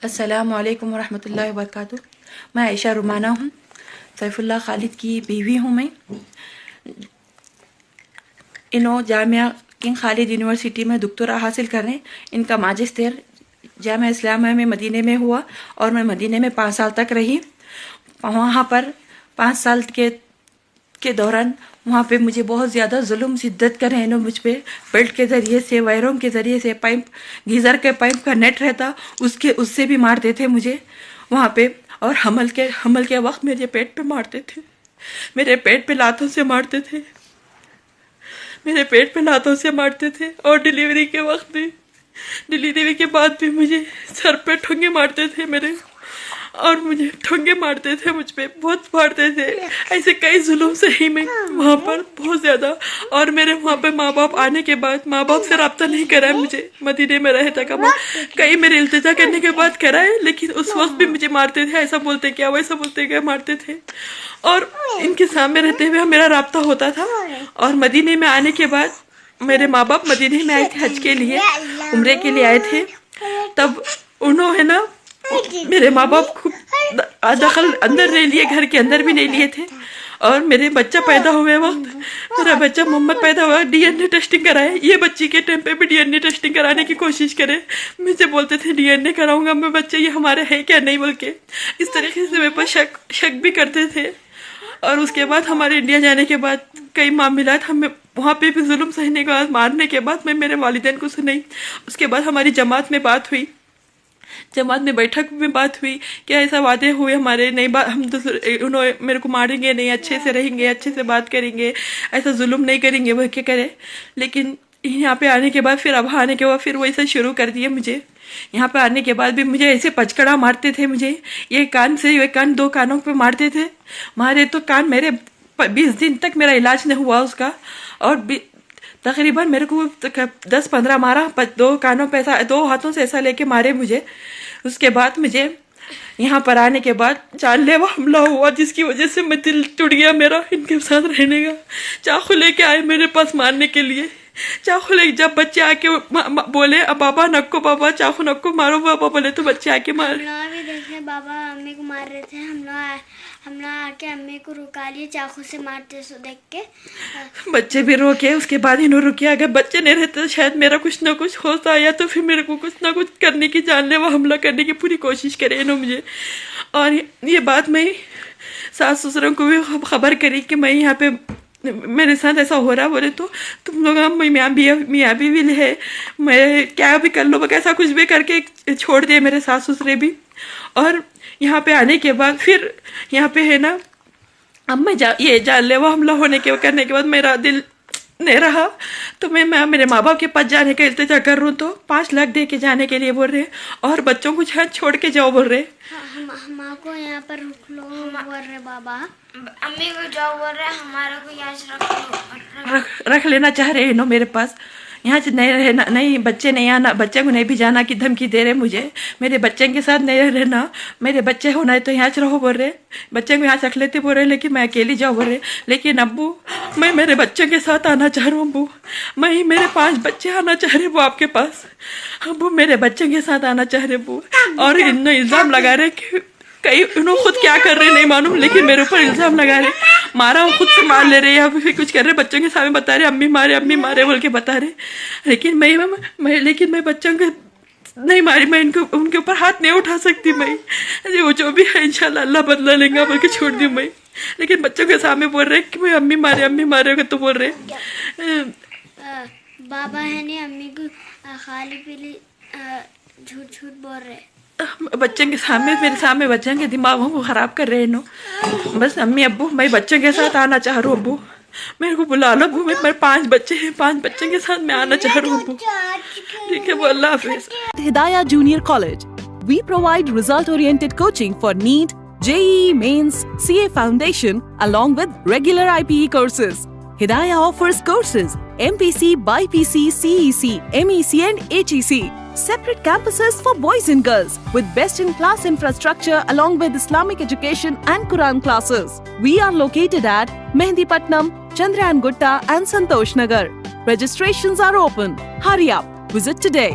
अस्सलामुअलैकुम वरहमतुल्लाहि वबरकातुह। मैं आयशा रुमाना हूँ, सैफुल्लाह खालिद की बीवी हूँ मैं। इन्हों जामिया किंग खालिद यूनिवर्सिटी में डॉक्टरा हासिल कर रहे हैं। इनका माजिस्टर जामिया इस्लामिया में मदीने में हुआ और मैं मदीने में 5 साल तक रही। वहाँ पर 5 साल के दौरान वहाँ पे मुझे बहुत ज़्यादा जुल्म शिद्दत कर रहे हैं मुझ पे। बेल्ट के ज़रिए से, वायरों के ज़रिए से, पाइप गीज़र के पाइप का नेट रहता उससे भी मारते थे मुझे वहाँ पे। और हमल के वक्त मेरे पेट पे मारते थे, मेरे पेट पे लातों से मारते थे, मेरे पेट पे लातों से मारते थे। और डिलीवरी के वक्त भी, डिलीवरी के बाद भी मुझे सर पे ठुंगे मारते थे मेरे, और मुझे ठुंगे मारते थे, मुझ पे बहुत मारते थे। ऐसे कई जुल्म सही में वहाँ पर बहुत ज़्यादा। और मेरे वहाँ पे माँ बाप आने के बाद माँ बाप से रब्ता नहीं कराया मुझे, मदीने में रहे तक कई मेरे इल्तिजा करने के बाद कराए, लेकिन उस वक्त भी मुझे मारते थे। ऐसा बोलते क्या, वैसा बोलते क्या, मारते थे। और इनके सामने रहते हुए मेरा रब्ता होता था। और मदीने में आने के बाद मेरे माँ बाप मदीने में आए थे हज के लिए, उम्रे के लिए आए थे। तब उन्होंने ना मेरे माँ बाप खूब दखल अंदर नहीं लिए, घर के अंदर भी नहीं लिए थे। और मेरे बच्चा पैदा हुए वक्त, मेरा बच्चा मोहम्मद पैदा हुआ, डीएनए टेस्टिंग कराए। ये बच्ची के टाइम पे भी डीएनए टेस्टिंग कराने की कोशिश करे। मुझे बोलते थे डीएनए कराऊंगा मैं, बच्चे ये हमारे है क्या नहीं बोल के। इस तरीके से मेरे पर शक भी करते थे। और उसके बाद हमारे इंडिया जाने के बाद कई मामलात हमें वहाँ पे भी जुल्म सहने के बाद, मारने के बाद मैं मेरे वालिदैन को सुनाई। उसके बाद हमारी जमात में बात हुई, जमात में बैठक में बात हुई कि ऐसा वादे हुए हमारे, नहीं बात हम उन्होंने मेरे को मारेंगे नहीं, अच्छे से रहेंगे, अच्छे से बात करेंगे, ऐसा जुल्म नहीं करेंगे, वह क्या करे। लेकिन यहाँ पे आने के बाद फिर अब आने के बाद फिर वैसा शुरू कर दिए मुझे। यहाँ पे आने के बाद भी मुझे ऐसे पचकड़ा मारते थे मुझे, ये कान से ये कान, 2 कानों पे मारते थे। मारे तो कान मेरे 20 दिन तक मेरा इलाज नहीं हुआ उसका। और तकरीबन मेरे को 10-15 मारा, 2 कानों पे ऐसा, 2 हाथों से ऐसा लेके मारे मुझे। उसके बाद मुझे यहाँ पर आने के बाद जानलेवा हमला हुआ, जिसकी वजह से मैं दिल टूट गया मेरा इनके साथ रहने का। चाकू लेके आए मेरे पास मारने के लिए, चाकू ले। जब बच्चे आके बोले अब बाबा नक्को, बाबा चाकू नक्को मारो, बाबा बोले तो बच्चे आके मार। हम लोग भी देखे बाबा अम्मी को मार रहे थे, हम लोग आके अम्मी को रुका लिए, चाकू से मारते सो देख के बच्चे भी रोके। उसके बाद इन्होंने रुके। अगर बच्चे नहीं रहते तो शायद मेरा कुछ ना कुछ होता, या तो फिर मेरे को कुछ ना कुछ करने की, जानलेवा हमला करने की पूरी कोशिश करे इन्होंने मुझे। और ये बात मैं सास ससुरों को भी खबर करी कि मैं यहाँ पे मेरे साथ ऐसा हो रहा। बोले तो तुम लोग मियाँ बीवी है, मैं क्या भी कर लो, कैसा कुछ भी करके छोड़ दिए मेरे सास ससुरे भी। और यहाँ पे आने के बाद फिर यहाँ पे है ना, अब मैं ये जानलेवा हमला होने के करने के बाद मेरा दिल नहीं रहा, तो मैं मेरे माँ बाप के पास जाने का इल्तिजा कर रहा हूँ। तो 5 लाख दे के जाने के लिए बोल रहे, और बच्चों को छत छोड़ के जाओ बोल रहे। हम को यहाँ पर रुक लो बोल रहे बाबा, अम्मी को जाओ बोल रहे, हमारा को यहाँ रख लेना चाह रहे हैं मेरे पास। यहाँ से नहीं रहना, नहीं बच्चे नहीं आना, बच्चे को नहीं भी जाना की धमकी दे रहे मुझे। मेरे बच्चे के साथ नहीं रहना, मेरे बच्चे होना है तो यहाँ से रहो बोल रहे, बच्चे को यहाँ से रख लेते बोल रहे, लेकिन मैं अकेली जाओ बोल रहे। लेकिन अब्बू मैं मेरे बच्चे के साथ आना चाह रहा हूँ अब्बू, मैं मेरे 5 बच्चे आना चाह रहे वो आपके पास। अब्बू मेरे बच्चे के साथ आना चाह रहे अब्बू। और इन्होंने इल्ज़ाम लगा रहे कि कई उन्होंने खुद क्या कर रहे नहीं मालूम, लेकिन मेरे ऊपर इल्ज़ाम लगा रहे, मारा खुद से मार ले रहे, या फिर कुछ कर रहे, बच्चों के सामने बता रहे अम्मी मारे बोल के बता रहे। लेकिन मैं बच्चों के नहीं मारी, मैं उनके ऊपर हाथ नहीं उठा सकती। मैं वो जो भी है इंशाल्लाह अल्लाह बदला लेंगे बोल के छोड़ दी मैं। लेकिन बच्चों के सामने बोल रहे कि मैं अम्मी मारे तो बोल रहे। बाबा है नहीं, अम्मी को खाली पीली झूठ बोल रहे। बच्चों के सामने, मेरे सामने बच्चों के दिमागों को खराब कर रहे हैं। बस अम्मी अब्बू मैं बच्चों के साथ आना चाह रहा हूँ अब्बू, मेरे को बुला लो अब्बू। मेरे 5 बच्चे हैं, 5 बच्चों के साथ मैं आना चाह रहा हूँ अब्बू। ठीक है, अल्लाह हाफिज। Hidayah Junior College. We provide result-oriented coaching for NEET, JEE Mains, CA Foundation, along with regular IPE courses. Hidayah offers courses MPC, BIPC, CEC, MEC and HEC. Separate campuses for boys and girls with best-in-class infrastructure along with Islamic education and Quran classes. We are located at Mehdipatnam, Chandrayan Gutta and Santosh Nagar. Registrations are open. Hurry up. Visit today.